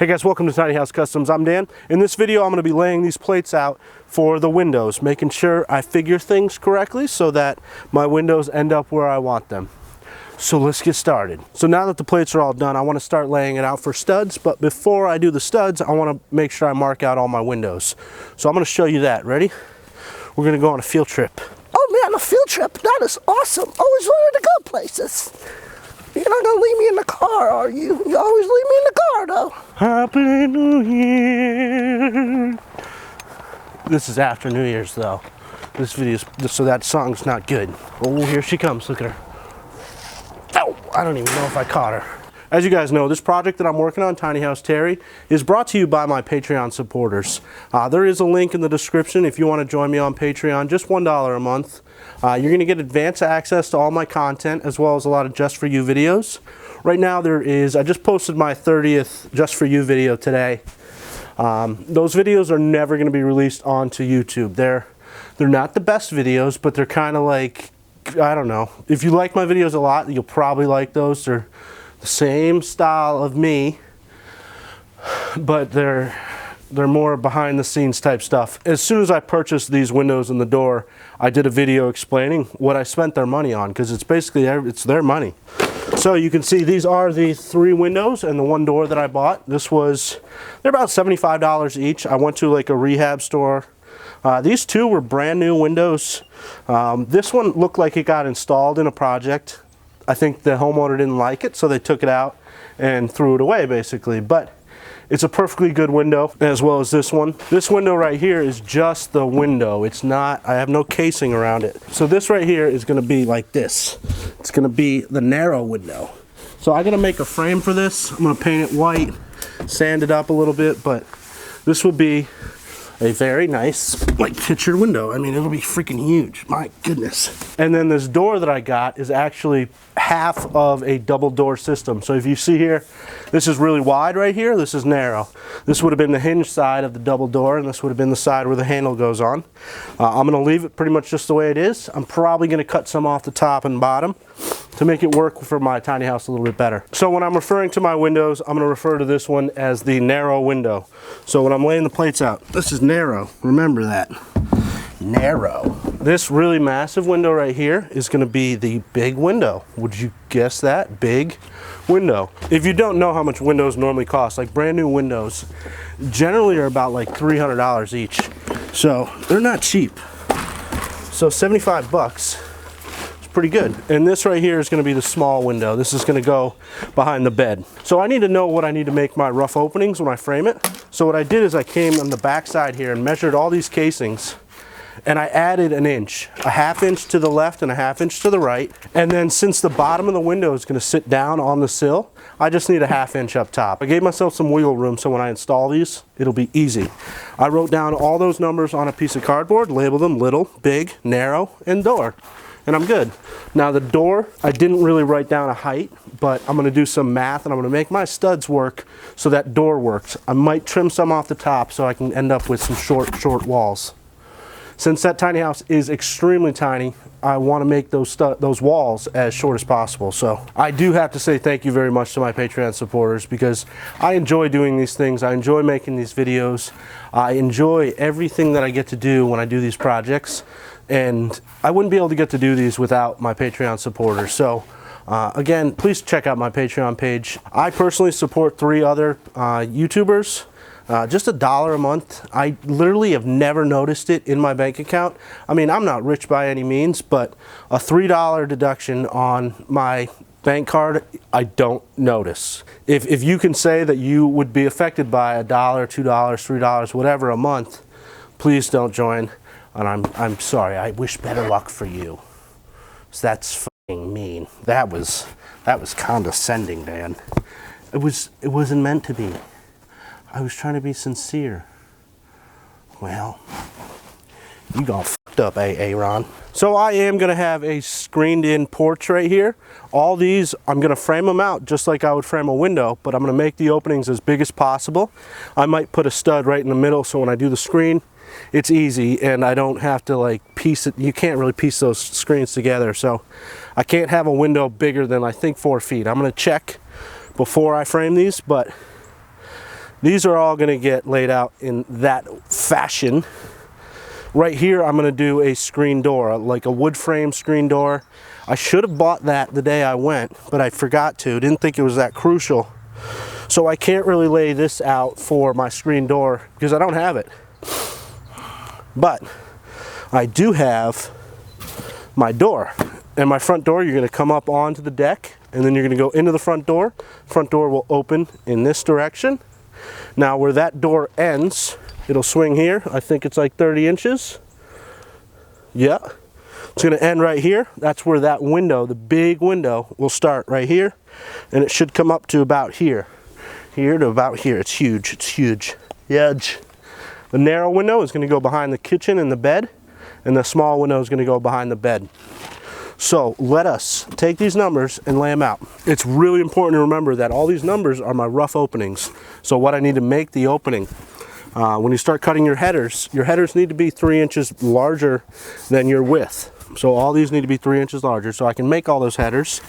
Hey guys, welcome to Tiny House Customs. I'm Dan. In this video, I'm going to be laying these plates out for the windows, making sure I figure things correctly so that my windows end up where I want them. So let's get started. So now that the plates are all done, I want to start laying it out for studs, but before I do the studs, I want to make sure I mark out all my windows. So I'm going to show you that. Ready? We're going to go on a field trip. Oh man, a field trip, that is awesome. Always wanted to go places. You're not gonna leave me in the car, are you? You always leave me in the car, though. Happy New Year. This is after New Year's, though. This video's, so that song's not good. Oh, here she comes. Look at her. Oh, I don't even know if I caught her. As you guys know, this project that I'm working on, Tiny House Terry, is brought to you by my Patreon supporters. There is a link in the description if you want to join me on Patreon, just $1 a month. You're going to get advanced access to all my content as well as a lot of Just For You videos. Right now I just posted my 30th Just For You video today. Those videos are never going to be released onto YouTube. They're not the best videos, but they're kind of like, I don't know. If you like my videos a lot, you'll probably like those. They're the same style of me, but they're more behind the scenes type stuff. As soon as I purchased these windows in the door, I did a video explaining what I spent their money on, because it's basically, it's their money. So you can see these are the 3 windows and the 1 door that I bought. They're about $75 each. I went to like a rehab store. These 2 were brand new windows. This one looked like it got installed in a project. I think the homeowner didn't like it, so they took it out and threw it away basically. But it's a perfectly good window, as well as this one. This window right here is just the window. It's not, I have no casing around it. So this right here is gonna be like this. It's gonna be the narrow window. So I'm gonna make a frame for this. I'm gonna paint it white, sand it up a little bit, but this will be a very nice, like, pictured window. I mean, it'll be freaking huge. My goodness. And then this door that I got is actually half of a double door system. So if you see here, this is really wide right here. This is narrow. This would have been the hinge side of the double door, and this would have been the side where the handle goes on. I'm going to leave it pretty much just the way it is. I'm probably going to cut some off the top and bottom to make it work for my tiny house a little bit better. So when I'm referring to my windows, I'm going to refer to this one as the narrow window. So when I'm laying the plates out, this is narrow. Remember that. Narrow. This really massive window right here is going to be the big window. Would you guess that? Big window. If you don't know how much windows normally cost, like brand new windows generally are about like $300 each. So they're not cheap. So 75 bucks. Pretty good. And this right here is going to be the small window. This is going to go behind the bed. So I need to know what I need to make my rough openings when I frame it. So what I did is I came on the back side here and measured all these casings, and I added an inch, a ½ inch to the left and a ½ inch to the right. And then since the bottom of the window is going to sit down on the sill, I just need a ½ inch up top. I gave myself some wiggle room so when I install these, it'll be easy. I wrote down all those numbers on a piece of cardboard, labeled them little, big, narrow, and door. And I'm good. Now the door, I didn't really write down a height, but I'm gonna do some math and I'm gonna make my studs work so that door works. I might trim some off the top so I can end up with some short walls. Since that tiny house is extremely tiny, I wanna make those walls as short as possible. So I do have to say thank you very much to my Patreon supporters, because I enjoy doing these things. I enjoy making these videos. I enjoy everything that I get to do when I do these projects. And I wouldn't be able to get to do these without my Patreon supporters. So again, please check out my Patreon page. I personally support 3 other YouTubers, just $1 a month. I literally have never noticed it in my bank account. I mean, I'm not rich by any means, but a $3 deduction on my bank card, I don't notice. If you can say that you would be affected by $1, $2, $3, whatever a month, please don't join. And I'm sorry, I wish better luck for you. So that's fucking mean. That was condescending, Dan. It wasn't meant to be. I was trying to be sincere. Well, you got fucked up, Aaron. So I am gonna have a screened in porch right here. All these, I'm gonna frame them out just like I would frame a window, but I'm gonna make the openings as big as possible. I might put a stud right in the middle so when I do the screen, it's easy and I don't have to like piece it. You can't really piece those screens together, so I can't have a window bigger than I think 4 feet. I'm gonna check before I frame these, but These are all gonna get laid out in that fashion. Right here, I'm gonna do a screen door, like a wood frame screen door. I should have bought that the day I went, but I forgot to. Didn't think it was that crucial. So I can't really lay this out for my screen door because I don't have it. But I do have my door. And my front door, you're gonna come up onto the deck and then you're gonna go into the front door. Front door will open in this direction. Now where that door ends, it'll swing here. I think it's like 30 inches. Yeah. It's gonna end right here. That's where that window, the big window, will start right here. And it should come up to about here. Here to about here. It's huge, it's huge. Huge. The narrow window is gonna go behind the kitchen and the bed. And the small window is gonna go behind the bed. So let us take these numbers and lay them out. It's really important to remember that all these numbers are my rough openings. So what I need to make the opening. When you start cutting your headers need to be 3 inches larger than your width. So all these need to be 3 inches larger. So I can make all those headers.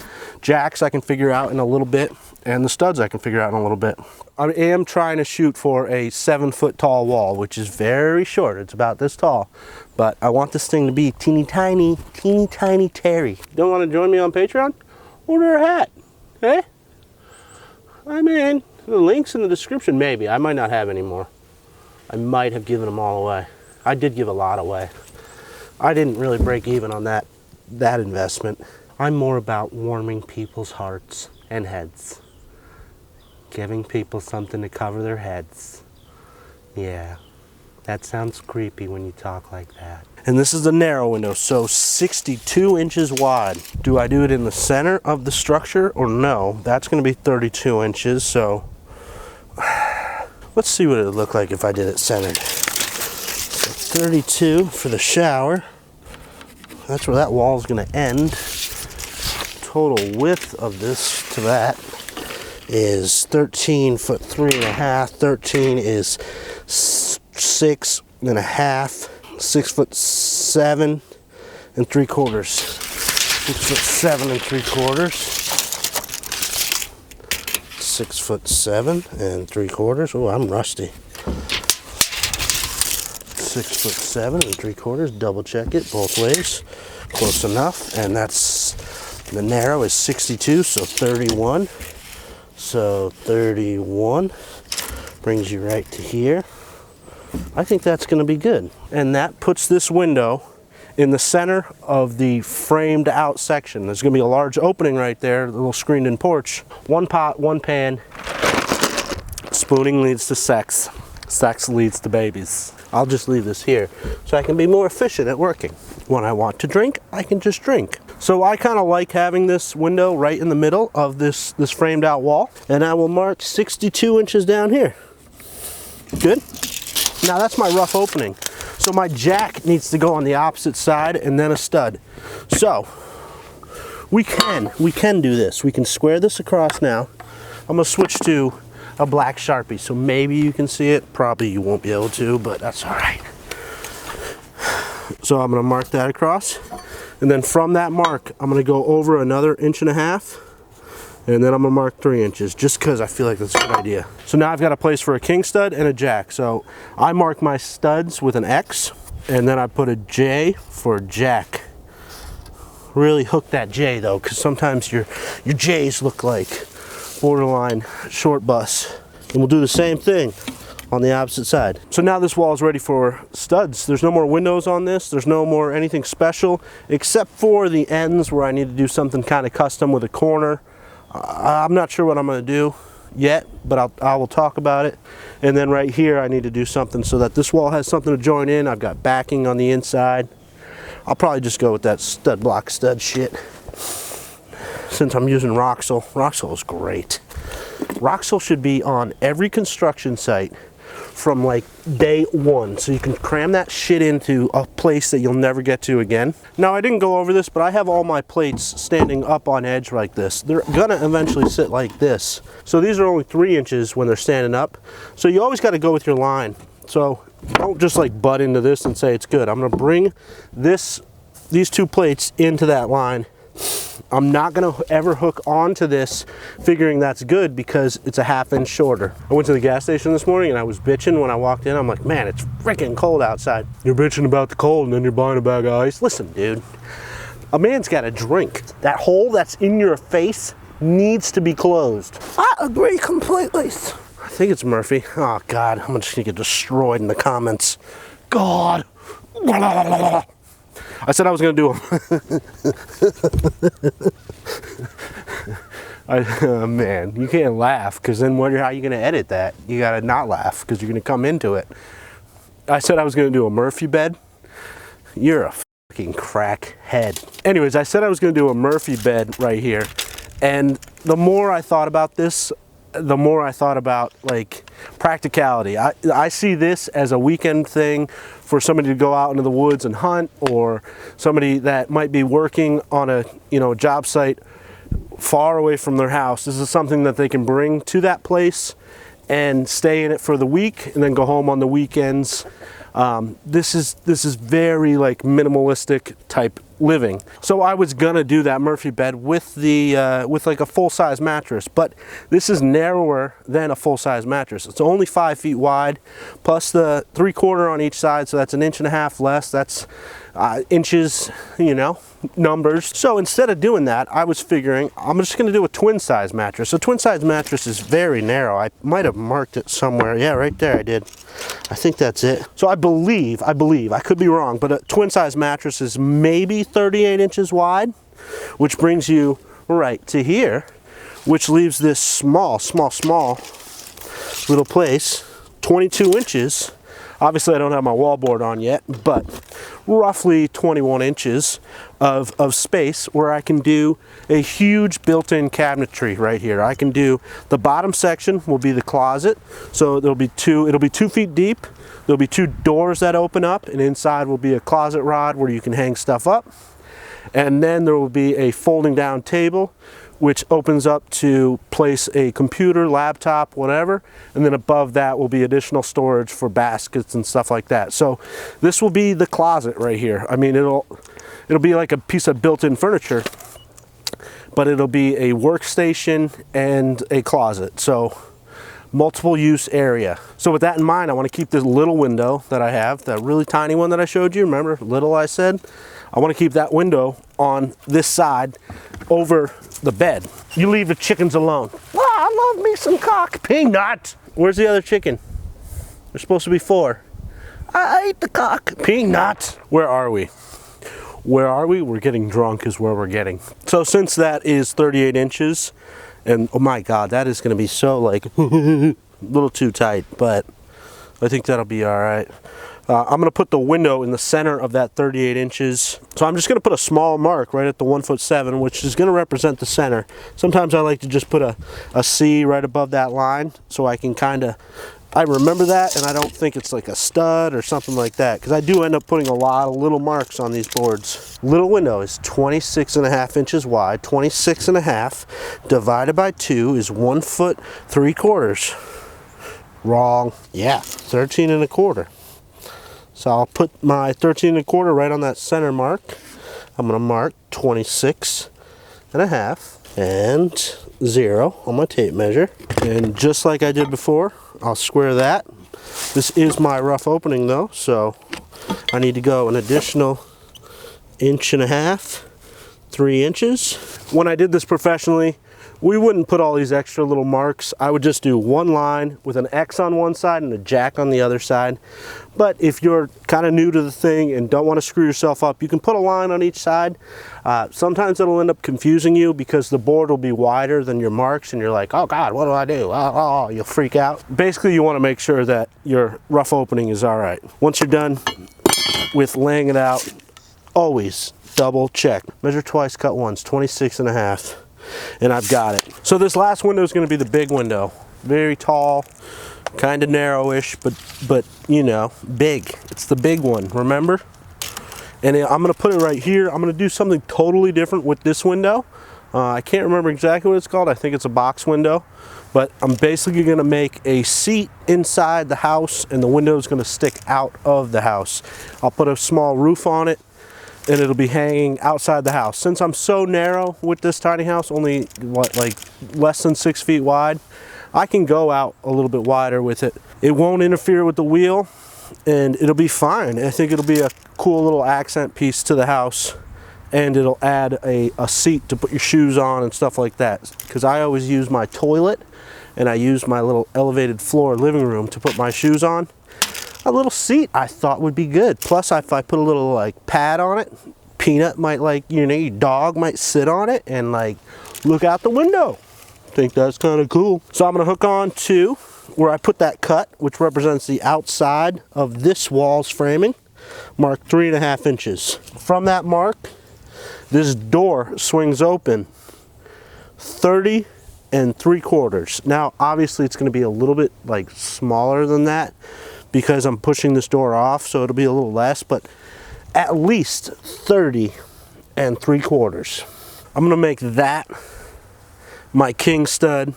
Jacks I can figure out in a little bit, and the studs I can figure out in a little bit. I am trying to shoot for a 7-foot tall wall, which is very short. It's about this tall. But I want this thing to be teeny tiny Terry. Don't want to join me on Patreon? Order a hat, hey? I'm in. The link's in the description, maybe. I might not have any more. I might have given them all away. I did give a lot away. I didn't really break even on that investment. I'm more about warming people's hearts and heads. Giving people something to cover their heads. Yeah, that sounds creepy when you talk like that. And this is the narrow window, so 62 inches wide. Do I do it in the center of the structure or no? That's gonna be 32 inches, so let's see what it would look like if I did it centered. So 32 for the shower. That's where that wall is gonna end. Total width of this to that is 13 foot 3.5. 13 is 6.5. 6'7" 3/4. 6'7" 3/4. 6'7" 3/4. Oh, I'm rusty. 6'7" 3/4. Double check it both ways. Close enough. And that's the narrow is 62, so 31. So 31 brings you right to here. I think that's going to be good. And that puts this window in the center of the framed out section. There's going to be a large opening right there, a little screened in porch. One pot, one pan. Spooning leads to sex. Sex leads to babies. I'll just leave this here so I can be more efficient at working. When I want to drink, I can just drink. So I kind of like having this window right in the middle of this framed out wall. And I will mark 62 inches down here. Good? Now that's my rough opening. So my jack needs to go on the opposite side and then a stud. So we can do this. We can square this across now. I'm gonna switch to a black Sharpie, so maybe you can see it. Probably you won't be able to, but that's all right. So I'm gonna mark that across. And then from that mark, I'm gonna go over another 1.5 inches. And then I'm gonna mark 3 inches just because I feel like that's a good idea. So now I've got a place for a king stud and a jack. So I mark my studs with an X and then I put a J for jack. Really hook that J though, because sometimes your J's look like borderline short bus. And we'll do the same thing on the opposite side. So now this wall is ready for studs. There's no more windows on this. There's no more anything special except for the ends where I need to do something kind of custom with a corner. I'm not sure what I'm going to do yet, but I will talk about it. And then right here I need to do something so that this wall has something to join in. I've got backing on the inside. I'll probably just go with that stud block stud shit since I'm using Roxel. Roxel is great. Roxel should be on every construction site from like day one, so you can cram that shit into a place that you'll never get to again. Now I didn't go over this, but I have all my plates standing up on edge like this. They're gonna eventually sit like this. So these are only 3 inches when they're standing up. So you always gotta go with your line. So don't just like butt into this and say it's good. I'm gonna bring these two plates into that line I'm not gonna ever hook onto this figuring that's good because it's a ½ inch shorter. I went to the gas station this morning and I was bitching when I walked in. I'm like, man, it's freaking cold outside. You're bitching about the cold and then you're buying a bag of ice. Listen, dude, a man's gotta drink. That hole that's in your face needs to be closed. I agree completely. I think it's Murphy. Oh God, I'm just gonna get destroyed in the comments. God. I said I was gonna do them. Man, you can't laugh because then how are you gonna edit that? You gotta not laugh because you're gonna come into it. I said I was gonna do a Murphy bed. You're a fucking crackhead. Anyways, I said I was gonna do a Murphy bed right here, and the more I thought about this, the more I thought about like practicality. I see this as a weekend thing for somebody to go out into the woods and hunt, or somebody that might be working on a job site far away from their house. This is something that they can bring to that place and stay in it for the week and then go home on the weekends. This is very like minimalistic type living. So I was gonna do that Murphy bed with the with like a full-size mattress, but this is narrower than a full-size mattress. It's only 5 feet wide, plus the 3/4 on each side, so that's 1.5 inches less. That's inches, numbers. So instead of doing that, I was figuring I'm just going to do a twin size mattress. A twin size mattress is very narrow. I might have marked it somewhere. Yeah, right there I did. I think that's it. So I believe, I could be wrong, but a twin size mattress is maybe 38 inches wide, which brings you right to here, which leaves this small little place, 22 inches. Obviously I don't have my wallboard on yet, but roughly 21 inches of space where I can do a huge built-in cabinetry right here. I can do the bottom section will be the closet. So it'll be 2 feet deep. There'll be 2 doors that open up, and inside will be a closet rod where you can hang stuff up. And then there will be a folding down table, which opens up to place a computer, laptop, whatever, and then above that will be additional storage for baskets and stuff like that. So this will be the closet right here. I mean, it'll be like a piece of built-in furniture, but it'll be a workstation and a closet. So multiple use area. So with that in mind, I want to keep this little window that I have, that really tiny one that I showed you. Remember, little I said? I want to keep that window on this side over the bed. You leave the chickens alone. Well, I love me some cock. Peanut! Where's the other chicken? There's supposed to be 4. I ate the cock. Peanut! Where are we? Where are we? We're getting drunk is where we're getting. So since that is 38 inches, and oh my God, that is gonna be so like, a little too tight, but I think that'll be all right. I'm gonna put the window in the center of that 38 inches. So I'm just gonna put a small mark right at the 1'7", which is gonna represent the center. Sometimes I like to just put a C right above that line so I can I remember that, and I don't think it's like a stud or something like that, because I do end up putting a lot of little marks on these boards. Little window is 26.5 inches wide. 26.5 divided by 2 is 1'3". Wrong. Yeah, 13.25. So I'll put my 13.25 right on that center mark. I'm gonna mark 26.5 and 0 on my tape measure. And just like I did before, I'll square that. This is my rough opening though, so I need to go an additional 1.5 inches, 3 inches. When I did this professionally, we wouldn't put all these extra little marks. I would just do one line with an X on one side and a jack on the other side. But if you're kind of new to the thing and don't want to screw yourself up, you can put a line on each side. Sometimes it'll end up confusing you because the board will be wider than your marks and you're like, oh God, what do I do? Oh, you'll freak out. Basically, you want to make sure that your rough opening is all right. Once you're done with laying it out, always double check. Measure twice, cut once, 26.5. And I've got it. So this last window is going to be the big window. Very tall, kind of narrowish, but you know, big. It's the big one, remember? And I'm going to put it right here. I'm going to do something totally different with this window. I can't remember exactly what it's called. I think it's a box window. But I'm basically going to make a seat inside the house, and the window is going to stick out of the house. I'll put a small roof on it, and it'll be hanging outside the house. Since I'm so narrow with this tiny house, only like less than 6 feet wide, I can go out a little bit wider with it. It won't interfere with the wheel, and it'll be fine. I think it'll be a cool little accent piece to the house, and it'll add a seat to put your shoes on and stuff like that. Because I always use my toilet, and I use my little elevated floor living room to put my shoes on. A little seat I thought would be good. Plus, if I put a little like pad on it, Peanut might, like, you know, your dog might sit on it and like look out the window. I think that's kind of cool. So I'm gonna hook on to where I put that cut, which represents the outside of this wall's framing, mark 3.5 inches. From that mark, this door swings open 30 3/4. Now, obviously it's gonna be a little bit like smaller than that because I'm pushing this door off, so it'll be a little less, but at least 30 3/4. I'm gonna make that my king stud,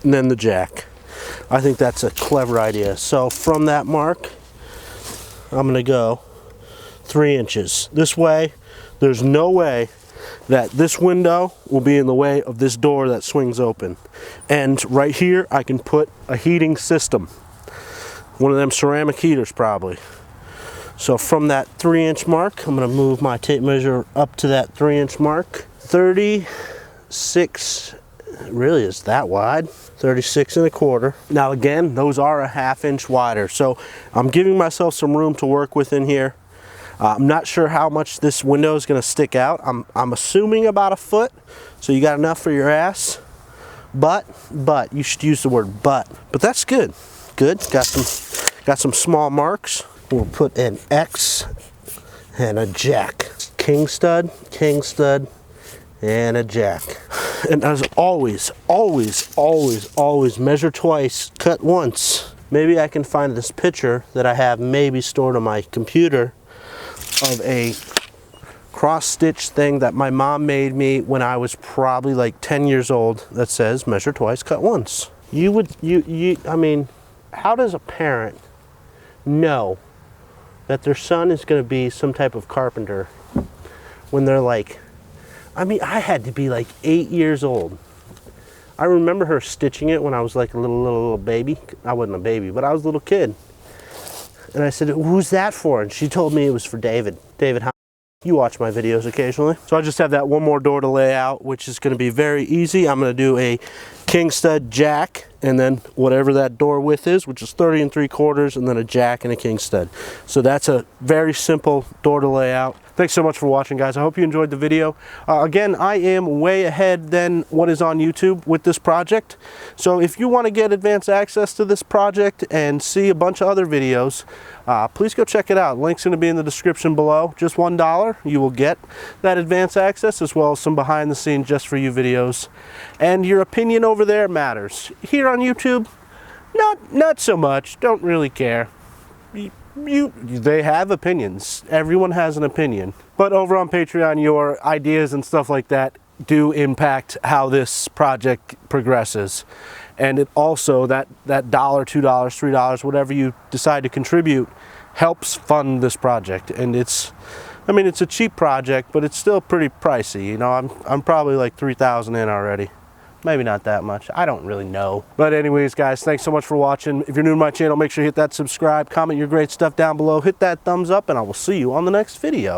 and then the jack. I think that's a clever idea. So from that mark, I'm gonna go 3 inches. This way, there's no way that this window will be in the way of this door that swings open. And right here, I can put a heating system. One of them ceramic heaters probably. So from that 3-inch mark, I'm gonna move my tape measure up to that 3-inch mark. 36, really is that wide? 36 1/4. Now again, those are a 1/2 inch wider. So I'm giving myself some room to work with in here. I'm not sure how much this window is gonna stick out. I'm assuming about 1 foot. So you got enough for your ass. But, you should use the word but that's good. Good, got some small marks. We'll put an X and a jack. King stud, and a jack. And as always, measure twice, cut once. Maybe I can find this picture that I have maybe stored on my computer of a cross-stitch thing that my mom made me when I was probably like 10 years old that says measure twice, cut once. I mean, how does a parent know that their son is going to be some type of carpenter when they're like, I mean, I had to be like 8 years old. I remember her stitching it when I was like a little baby. I wasn't a baby, but I was a little kid. And I said, who's that for? And she told me it was for David. David, how you watch my videos occasionally. So I just have that one more door to lay out, which is going to be very easy. I'm going to do a king stud jack, and then whatever that door width is, which is 30 3/4, and then a jack and a king stud. So that's a very simple door to lay out. Thanks so much for watching, guys. I hope you enjoyed the video. Again, I am way ahead than what is on YouTube with this project. So if you want to get advanced access to this project and see a bunch of other videos, please go check it out. Link's going to be in the description below. Just $1, you will get that advanced access, as well as some behind the scenes just for you videos. And your opinion over there matters. Here on YouTube, not so much. Don't really care. They have opinions. Everyone has an opinion. But over on Patreon, your ideas and stuff like that do impact how this project progresses. And it also, that $1, $2, $3, whatever you decide to contribute, helps fund this project. And it's a cheap project, but it's still pretty pricey. You know, I'm probably like 3,000 in already. Maybe not that much. I don't really know. But anyways, guys, thanks so much for watching. If you're new to my channel, make sure you hit that subscribe, comment your great stuff down below, hit that thumbs up, and I will see you on the next video.